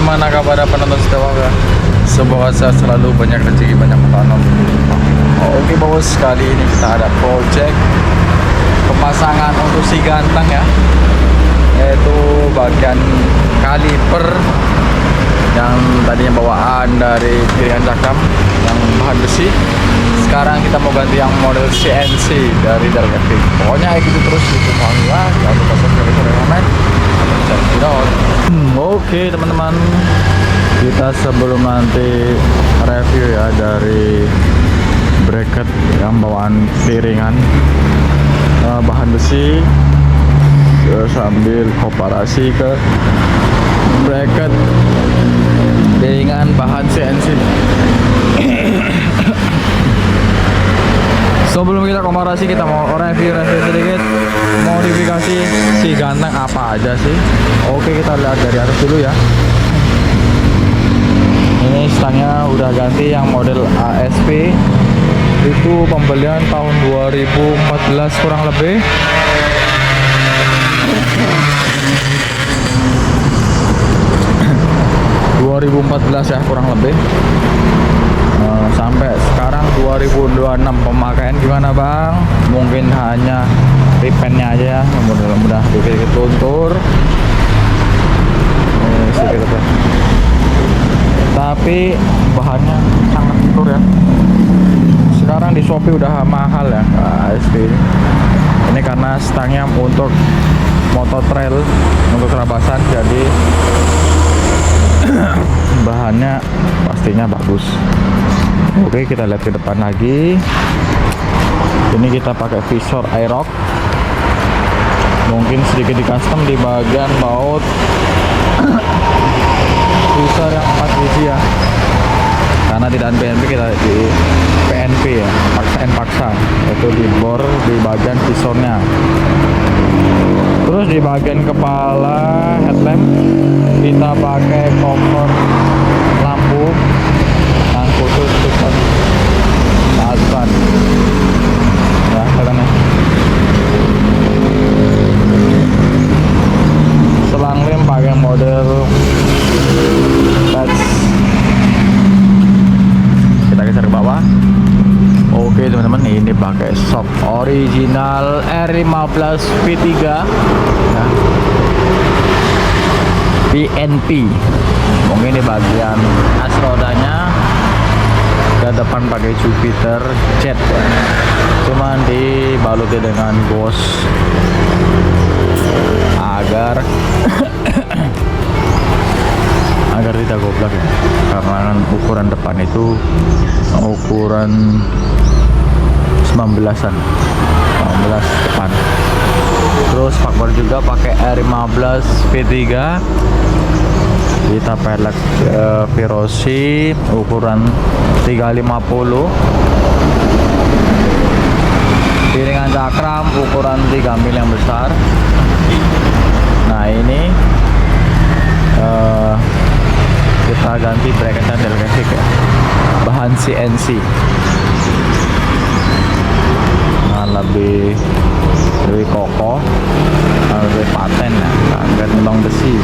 gimana kabar penonton setia? Semoga saya selalu banyak rezeki, banyak makanan. Oke bos, kali ini kita ada project pemasangan untuk si ganteng ya, yaitu bagian kaliper yang tadinya bawaan dari piringan cakram yang bahan besi. Sekarang kita mau ganti yang model CNC dari Dark Epic. Pokoknya ikuti terus YouTube ya. Jangan lupa subscribe dan komen. Oke teman-teman, kita sebelum nanti review ya dari bracket yang bawaan piringan bahan besi, sambil komparasi ke bracket piringan bahan CNC. Sebelum kita komparasi, kita mau review sedikit modifikasi si ganteng apa aja sih. Oke, kita lihat dari atas dulu ya. Ini stangnya udah ganti yang model ASP, itu pembelian tahun 2014 kurang lebih. ya kurang lebih, sampai sekarang 2026 pemakaian gimana bang? Mungkin hanya repaintnya aja ya, mudah-mudahan dikit luntur sedikit apa. Tapi bahannya sangat luntur ya. Sekarang di Shopee udah mahal ya ASP ini karena stangnya untuk motor trail, untuk kerabasan, jadi bahannya pastinya bagus. Oke, kita lihat ke depan lagi. Ini kita pakai visor Aerox, mungkin sedikit di custom di bagian baut. Visor yang 4 biji ya, karena tidak PNP, kita di PNP ya, paksa itu di bor di bagian visornya. Terus di bagian kepala headlamp kita pakai cover lampu yang khusus untuk aspan ya, katanya. Selang rem pakai model patch. Kita geser ke bawah. Oke teman-teman, ini pakai shock original R15 V3 ya, PNP. Mungkin di bagian as rodanya ke depan pakai Jupiter Jet ya, cuman dibaluti dengan ghost agar agar tidak goblok ya, karena ukuran depan itu ukuran 19-an, 19 depan. Terus faktor juga pakai R15 V3, kita pelek Verosi ukuran 350, piringan cakram ukuran 3 mil yang besar. Nah ini kita ganti bracketnya Dark Epic ya, bahan CNC. Nah, lebih kokoh, lebih paten ya, agak timbang besi.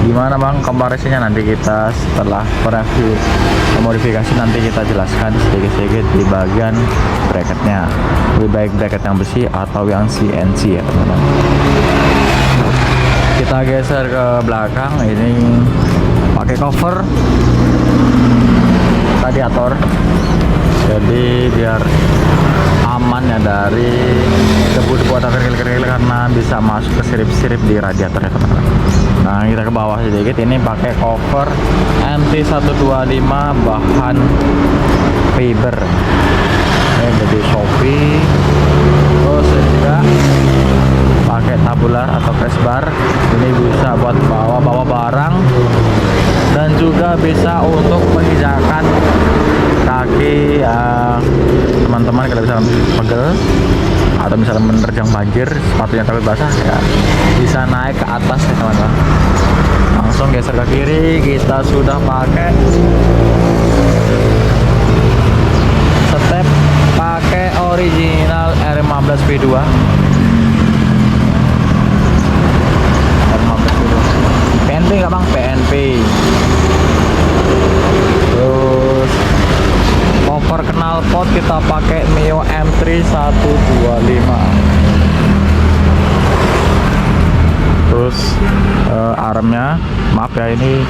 Gimana bang komparasinya? Nanti kita setelah review modifikasi nanti kita jelaskan sedikit-sedikit di bagian bracketnya, lebih baik bracket yang besi atau yang CNC ya teman-teman. Kita geser ke belakang, ini pakai cover radiator, jadi biar aman ya dari debu-debu atau kerikil-kerikil, karena bisa masuk ke sirip-sirip di radiator ya teman-teman. Nah kita ke bawah sedikit, ini pakai cover MT125 bahan fiber ini dari Shopee. Terus juga pakai tabular atau pressbar, ini bisa buat bawa barang dan juga bisa untuk menginjakan kaki teman-teman kalau misalnya pegel atau misalnya menerjang banjir, sepatunya takut basah ya, bisa naik ke atas ya teman-teman. Langsung geser ke kiri, kita sudah pakai step pakai original R15 V2. nggak bang? PNP. Terus cover knalpot kita pakai Mio M3 125. Terus armnya, maaf ya, ini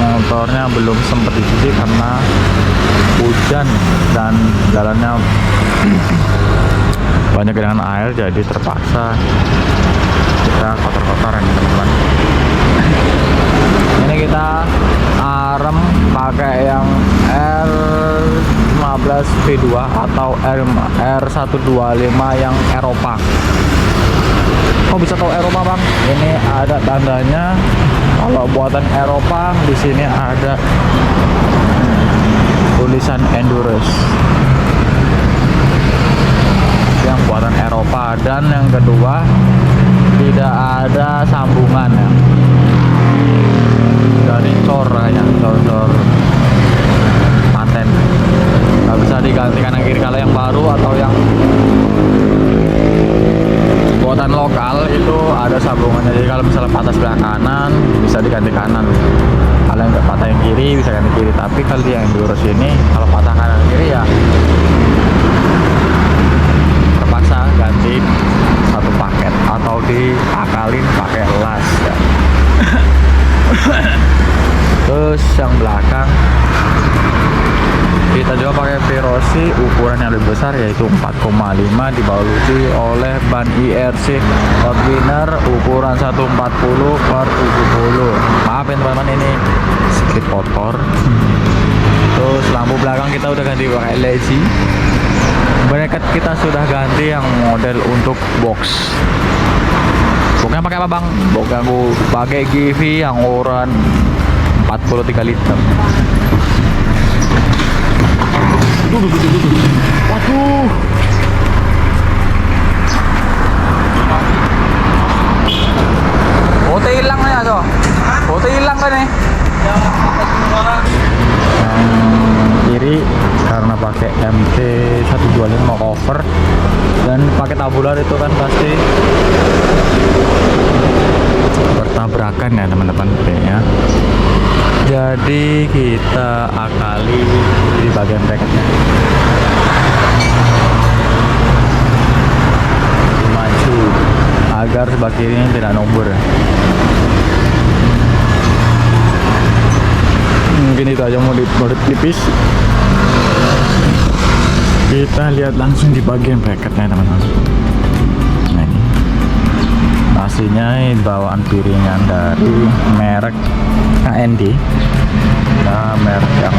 motornya belum sempat dicuci karena hujan dan jalannya banyak genangan air, jadi terpaksa kita kotor-kotoran teman-teman. Ini kita arem pakai yang R15 V2 atau R125 yang Eropa. Kok bisa tahu Eropa bang? Ini ada tandanya kalau buatan Eropa. Di sini ada tulisan Endurance yang buatan Eropa, dan yang kedua tidak ada sambungan ya, dari cor hanya cor paten, nggak bisa diganti kanan kiri. Kalau yang baru atau yang buatan lokal itu ada sambungannya, jadi kalau misalnya patah sebelah kanan bisa diganti kanan, kalau yang patah yang kiri bisa ganti kiri. Tapi kalau yang Endurance ini kalau patah kanan kiri ya terpaksa ganti satu paket atau diakalin pakai las ya. Terus yang belakang kita juga pakai Verosi ukuran yang lebih besar, yaitu 4,5, dibaluti oleh ban IRC Roadwinner ukuran 140/70. Maafin teman-teman, ini sedikit kotor. Terus lampu belakang kita udah ganti pakai LED. Bracket kita sudah ganti yang model untuk box. Boxnya pakai apa bang? Boxnya aku pakai Givi yang ukuran 43 liter. Waduh. Foto hilang nih aso. Foto hilang kan nih. Kiri karena pakai MT 125 cover dan pakai tabular itu kan pasti bertabrakan ya teman-teman ya. Jadi kita akali di bagian bracketnya, maju agar sebelah kiri ini tidak nombor. Mungkin itu aja modif tipis. Kita lihat langsung di bagian bracketnya teman-teman. Nah, ini pastinya bawaan piringan dari merek KND, nah merek yang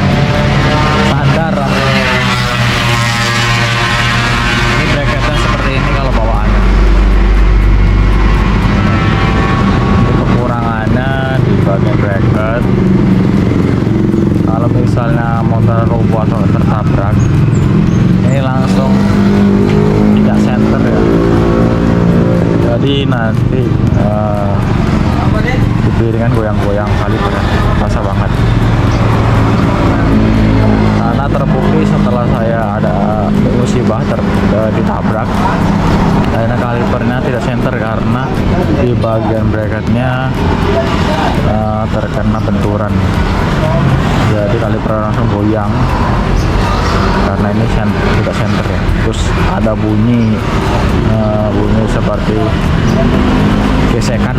standar. Ini bracketnya seperti ini kalau bawaannya. Ini kekurangannya di bagian bracket. Kalau misalnya motor roboh atau tertabrak, ini langsung tidak center ya. Jadi nanti di piringan goyang-goyang kali terasa banget. Karena terbukti setelah saya ada musibah ditabrak, karena kalipernya tidak center karena di bagian bracketnya terkena benturan. Jadi kaliper langsung goyang karena ini tidak center ya. Terus ada bunyi seperti gesekan.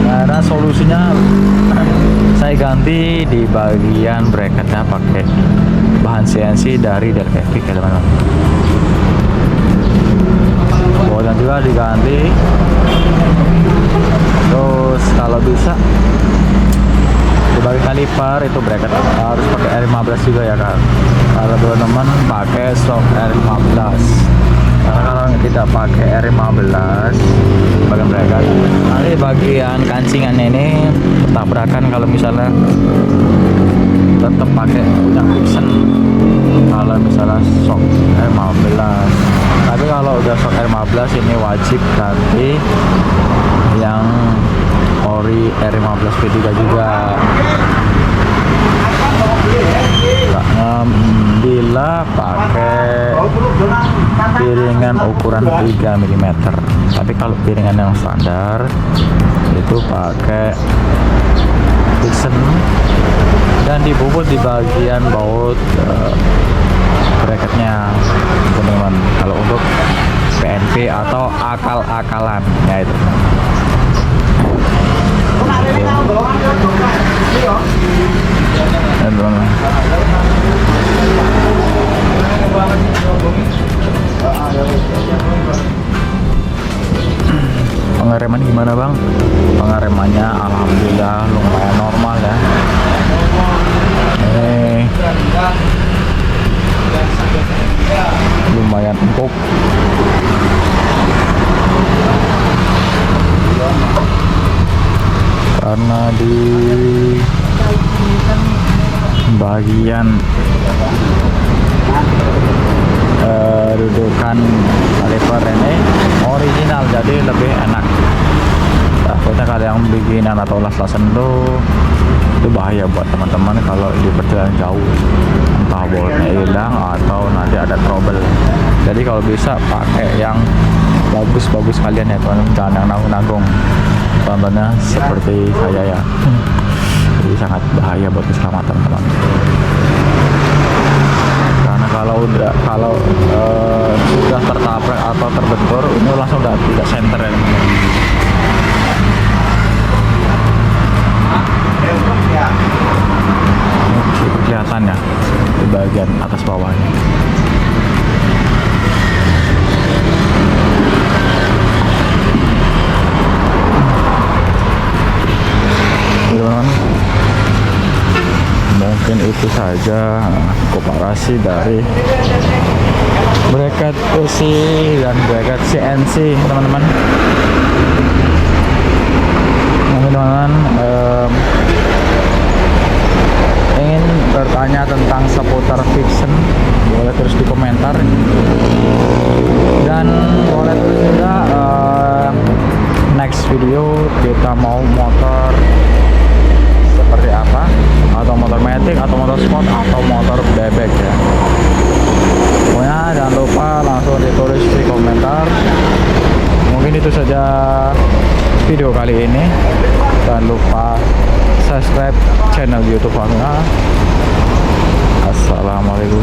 Karena solusinya saya ganti di bagian bracketnya pakai bahan CNC dari Delcavic ya teman-teman. Bawaannya juga diganti. Terus kalau bisa di bagian kaliper itu bracket harus pakai R15 juga ya kan. Kalau teman-teman pakai shock R15, karena kalau tidak pakai R15 bagian bracket, nanti bagian kancingan ini tabrakan kalau misalnya tetap pakai punya Gibson. Kalau misalnya shock R15, tapi kalau udah shock R15 ini wajib ganti yang ori R15 V3 juga. Bila pakai piringan ukuran 3 mm. Tapi kalau piringan yang standar itu pakai Dixon dan dibobot di bagian baut bracketnya, teman-teman. Kalau untuk PNP atau akal-akalan ya itu. Ya, teman-teman. Pengereman gimana bang? Pengeremannya alhamdulillah lumayan normal ya. Lumayan empuk. Karena di bagian dudukan kaliper ini original, jadi lebih enak. Takutnya kalau yang bikinan atau las-lasan itu bahaya buat teman-teman kalau di perjalanan jauh, entah boltnya hilang atau nanti ada trouble. Jadi kalau bisa pakai yang bagus-bagus kalian ya teman-teman, jangan yang nanggung-nanggung. Contohnya seperti saya ya. Jadi sangat bahaya buat keselamatan teman. Karena kalau sudah tertabrak atau terbentur ini langsung udah tidak center ya. Ini kelihatan ya di bagian atas bawahnya. Mungkin itu saja komparasi dari bracket UC dan bracket CNC teman-teman. Mungkin teman-teman ingin bertanya tentang seputar Vixen, boleh terus di komentar, dan boleh terus juga next video kita mau motor seperti apa, atau motor matic atau motor sport atau motor bebek ya. Pokoknya jangan lupa langsung ditulis di komentar. Mungkin itu saja video kali ini. Jangan lupa subscribe channel YouTube Fahmi. Assalamualaikum.